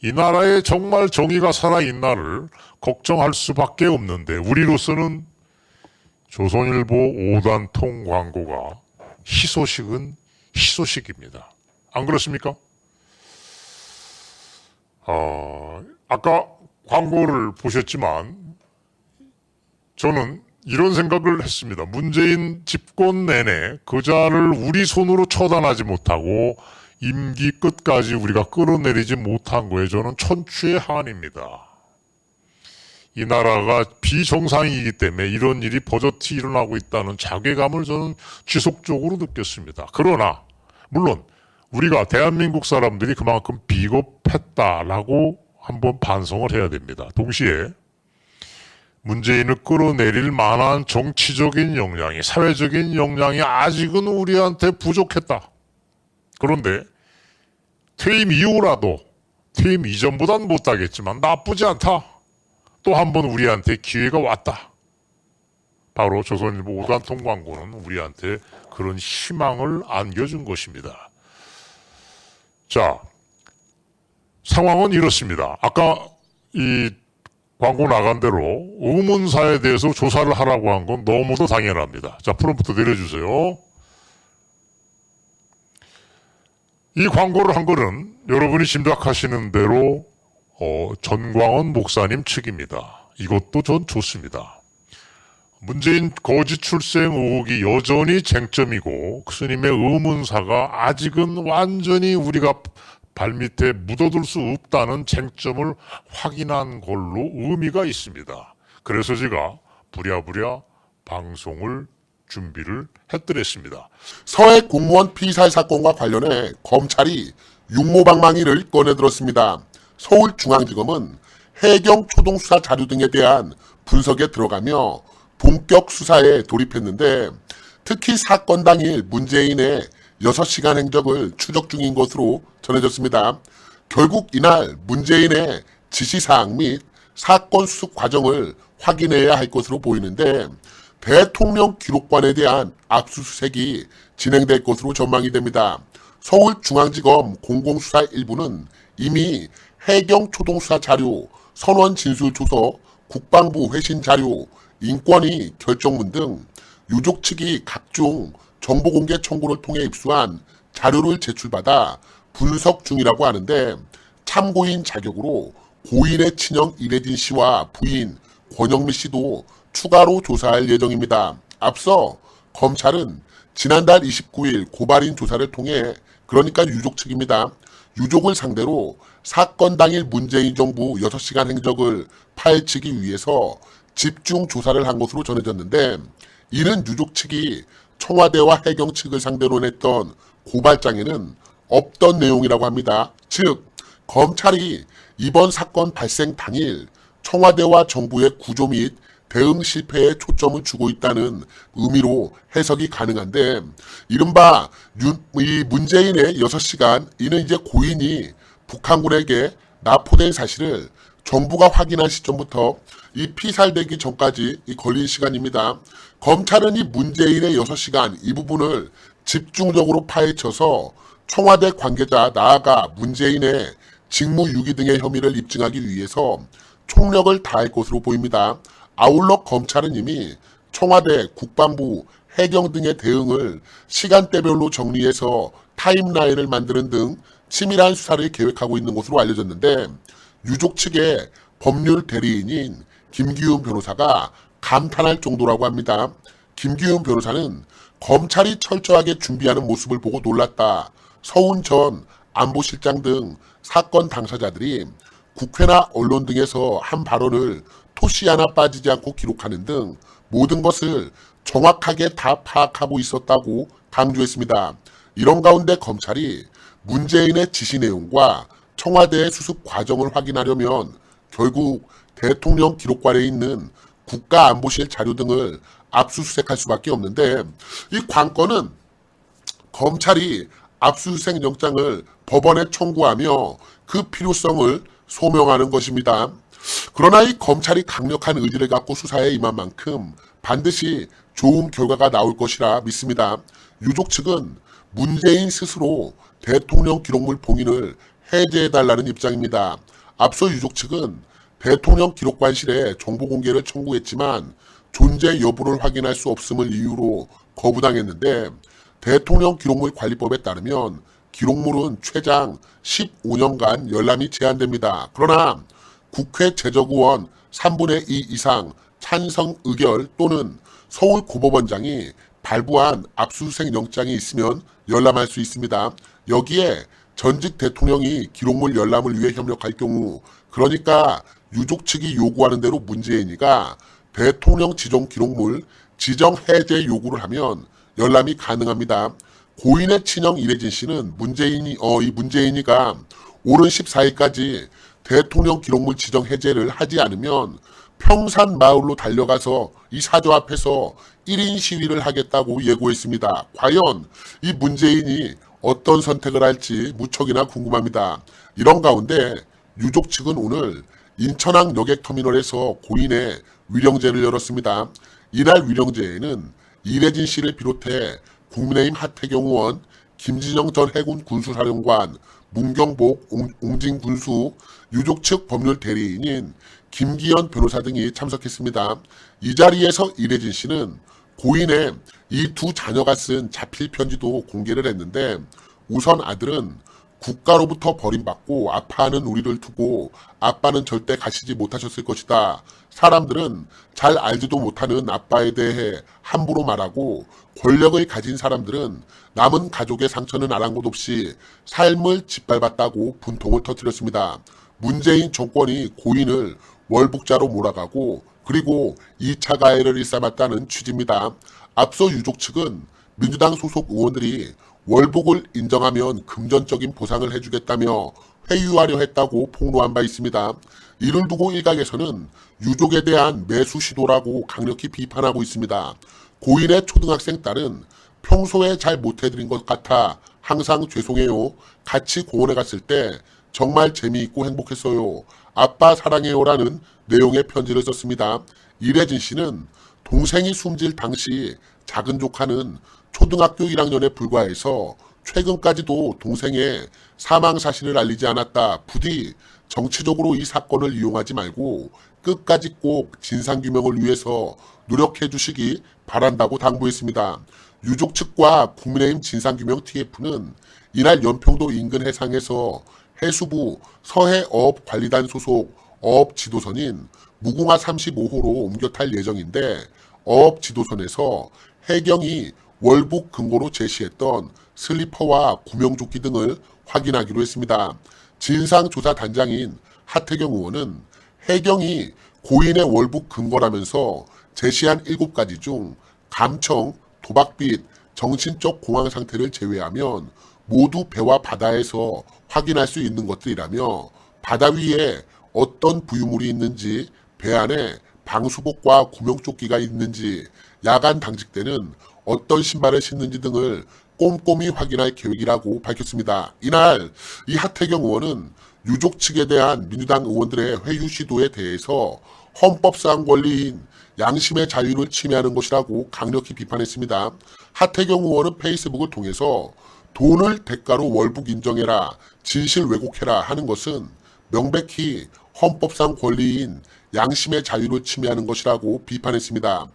이 나라에 정말 정의가 살아있나를 걱정할 수밖에 없는데 우리로서는 조선일보 5단통 광고가 희소식은 희소식입니다. 안 그렇습니까? 아까 광고를 보셨지만 저는 이런 생각을 했습니다. 문재인 집권 내내 그자를 우리 손으로 처단하지 못하고 임기 끝까지 우리가 끌어내리지 못한 거에 저는 천추의 한입니다. 이 나라가 비정상이기 때문에 이런 일이 버젓이 일어나고 있다는 자괴감을 저는 지속적으로 느꼈습니다. 그러나 물론 우리가 대한민국 사람들이 그만큼 비겁했다라고 한번 반성을 해야 됩니다. 동시에 문재인을 끌어내릴 만한 정치적인 역량이, 사회적인 역량이 아직은 우리한테 부족했다. 그런데 퇴임 이후라도, 퇴임 이전보단 못하겠지만 나쁘지 않다. 또 한 번 우리한테 기회가 왔다. 바로 조선일보 5단통 광고는 우리한테 그런 희망을 안겨준 것입니다. 자, 상황은 이렇습니다. 아까 이 광고 나간 대로 의문사에 대해서 조사를 하라고 한 건 너무도 당연합니다. 자, 프롬프트 내려주세요. 이 광고를 한 거는 여러분이 짐작하시는 대로 전광헌 목사님 측입니다. 이것도 전 좋습니다. 문재인 거짓 출생 의혹이 여전히 쟁점이고 스님의 의문사가 아직은 완전히 우리가 발밑에 묻어둘 수 없다는 쟁점을 확인한 걸로 의미가 있습니다. 그래서 제가 부랴부랴 방송을 준비를 했더랬습니다. 서해 공무원 피살 사건과 관련해 검찰이 육모방망이를 꺼내들었습니다. 서울중앙지검은 해경 초동수사 자료 등에 대한 분석에 들어가며 본격 수사에 돌입했는데 특히 사건 당일 문재인의 6시간 행적을 추적 중인 것으로 전해졌습니다. 결국 이날 문재인의 지시사항 및 사건 수습 과정을 확인해야 할 것으로 보이는데 대통령 기록관에 대한 압수수색이 진행될 것으로 전망이 됩니다. 서울중앙지검 공공수사 1부는 이미 해경 초동수사 자료, 선원 진술조서, 국방부 회신 자료, 인권위 결정문 등 유족 측이 각종 정보공개 청구를 통해 입수한 자료를 제출받아 분석 중이라고 하는데 참고인 자격으로 고인의 친형 이래진 씨와 부인 권영미 씨도 추가로 조사할 예정입니다. 앞서 검찰은 지난달 29일 고발인 조사를 통해 그러니까 유족 측입니다. 유족을 상대로 사건 당일 문재인 정부 6시간 행적을 파헤치기 위해서 집중 조사를 한 것으로 전해졌는데 이는 유족 측이 청와대와 해경 측을 상대로 냈던 고발장에는 없던 내용이라고 합니다. 즉 검찰이 이번 사건 발생 당일 청와대와 정부의 구조 및 대응 실패에 초점을 주고 있다는 의미로 해석이 가능한데 이른바 이 문재인의 6시간 이는 이제 고인이 북한군에게 납포된 사실을 정부가 확인한 시점부터 이 피살되기 전까지 걸린 시간입니다. 검찰은 이 문재인의 6시간 이 부분을 집중적으로 파헤쳐서 청와대 관계자 나아가 문재인의 직무유기 등의 혐의를 입증하기 위해서 총력을 다할 것으로 보입니다. 아울러 검찰은 이미 청와대, 국방부, 해경 등의 대응을 시간대별로 정리해서 타임라인을 만드는 등 치밀한 수사를 계획하고 있는 것으로 알려졌는데 유족 측의 법률 대리인인 김기훈 변호사가 감탄할 정도라고 합니다. 김기훈 변호사는 검찰이 철저하게 준비하는 모습을 보고 놀랐다. 서훈 전 안보실장 등 사건 당사자들이 국회나 언론 등에서 한 발언을 토시 하나 빠지지 않고 기록하는 등 모든 것을 정확하게 다 파악하고 있었다고 강조했습니다. 이런 가운데 검찰이 문재인의 지시 내용과 청와대의 수습 과정을 확인하려면 결국 대통령 기록관에 있는 국가안보실 자료 등을 압수수색할 수밖에 없는데 이 관건은 검찰이 압수수색 영장을 법원에 청구하며 그 필요성을 소명하는 것입니다. 그러나 이 검찰이 강력한 의지를 갖고 수사에 임한 만큼 반드시 좋은 결과가 나올 것이라 믿습니다. 유족 측은 문재인 스스로 대통령 기록물 봉인을 해제해달라는 입장입니다. 앞서 유족 측은 대통령 기록관실에 정보 공개를 청구했지만 존재 여부를 확인할 수 없음을 이유로 거부당했는데, 대통령 기록물 관리법에 따르면 기록물은 최장 15년간 열람이 제한됩니다. 그러나 국회 제적의원 3분의 2 이상 찬성 의결 또는 서울고법원장이 발부한 압수수색 영장이 있으면 열람할 수 있습니다. 여기에 전직 대통령이 기록물 열람을 위해 협력할 경우, 그러니까 유족 측이 요구하는 대로 문재인이가 대통령 지정 기록물 지정 해제 요구를 하면 열람이 가능합니다. 고인의 친형 이래진 씨는 문재인이가 오는 14일까지 대통령 기록물 지정 해제를 하지 않으면 평산 마을로 달려가서 이 사저 앞에서 1인 시위를 하겠다고 예고했습니다. 과연 이 문재인이 어떤 선택을 할지 무척이나 궁금합니다. 이런 가운데 유족 측은 오늘 인천항 여객터미널에서 고인의 위령제를 열었습니다. 이날 위령제에는 이래진 씨를 비롯해 국민의힘 하태경 의원, 김진영 전 해군 군수사령관, 문경복 옹진 군수, 유족 측 법률 대리인인 김기현 변호사 등이 참석했습니다. 이 자리에서 이래진 씨는 고인의 이 두 자녀가 쓴 자필 편지도 공개를 했는데, 우선 아들은 국가로부터 버림받고 아파하는 우리를 두고 아빠는 절대 가시지 못하셨을 것이다. 사람들은 잘 알지도 못하는 아빠에 대해 함부로 말하고, 권력을 가진 사람들은 남은 가족의 상처는 아랑곳 없이 삶을 짓밟았다고 분통을 터뜨렸습니다. 문재인 정권이 고인을 월북자로 몰아가고 그리고 2차 가해를 일삼았다는 취지입니다. 앞서 유족 측은 민주당 소속 의원들이 월북을 인정하면 금전적인 보상을 해주겠다며 회유하려 했다고 폭로한 바 있습니다. 이를 두고 일각에서는 유족에 대한 매수 시도라고 강력히 비판하고 있습니다. 고인의 초등학생 딸은 평소에 잘 못해드린 것 같아 항상 죄송해요. 같이 공원에 갔을 때 정말 재미있고 행복했어요. 아빠 사랑해요라는 내용의 편지를 썼습니다. 이래진 씨는 동생이 숨질 당시 작은 조카는 초등학교 1학년에 불과해서 최근까지도 동생의 사망 사실을 알리지 않았다. 부디 정치적으로 이 사건을 이용하지 말고 끝까지 꼭 진상규명을 위해서 노력해 주시기 바란다고 당부했습니다. 유족 측과 국민의힘 진상규명 TF는 이날 연평도 인근 해상에서 해수부 서해어업관리단 소속 어업지도선인 무궁화 35호로 옮겨 탈 예정인데, 어업지도선에서 해경이 월북 근거로 제시했던 슬리퍼와 구명조끼 등을 확인하기로 했습니다. 진상조사단장인 하태경 의원은 해경이 고인의 월북 근거라면서 제시한 7가지 중 감청, 도박빚, 정신적 공황 상태를 제외하면 모두 배와 바다에서 확인할 수 있는 것들이라며, 바다 위에 어떤 부유물이 있는지, 배 안에 방수복과 구명조끼가 있는지, 야간 당직 때는 어떤 신발을 신는지 등을 꼼꼼히 확인할 계획이라고 밝혔습니다. 이날 이 하태경 의원은 유족 측에 대한 민주당 의원들의 회유 시도에 대해서 헌법상 권리인 양심의 자유를 침해하는 것이라고 강력히 비판했습니다. 하태경 의원은 페이스북을 통해서 돈을 대가로 월북 인정해라, 진실 왜곡해라 하는 것은 명백히 헌법상 권리인 양심의 자유를 침해하는 것이라고 비판했습니다.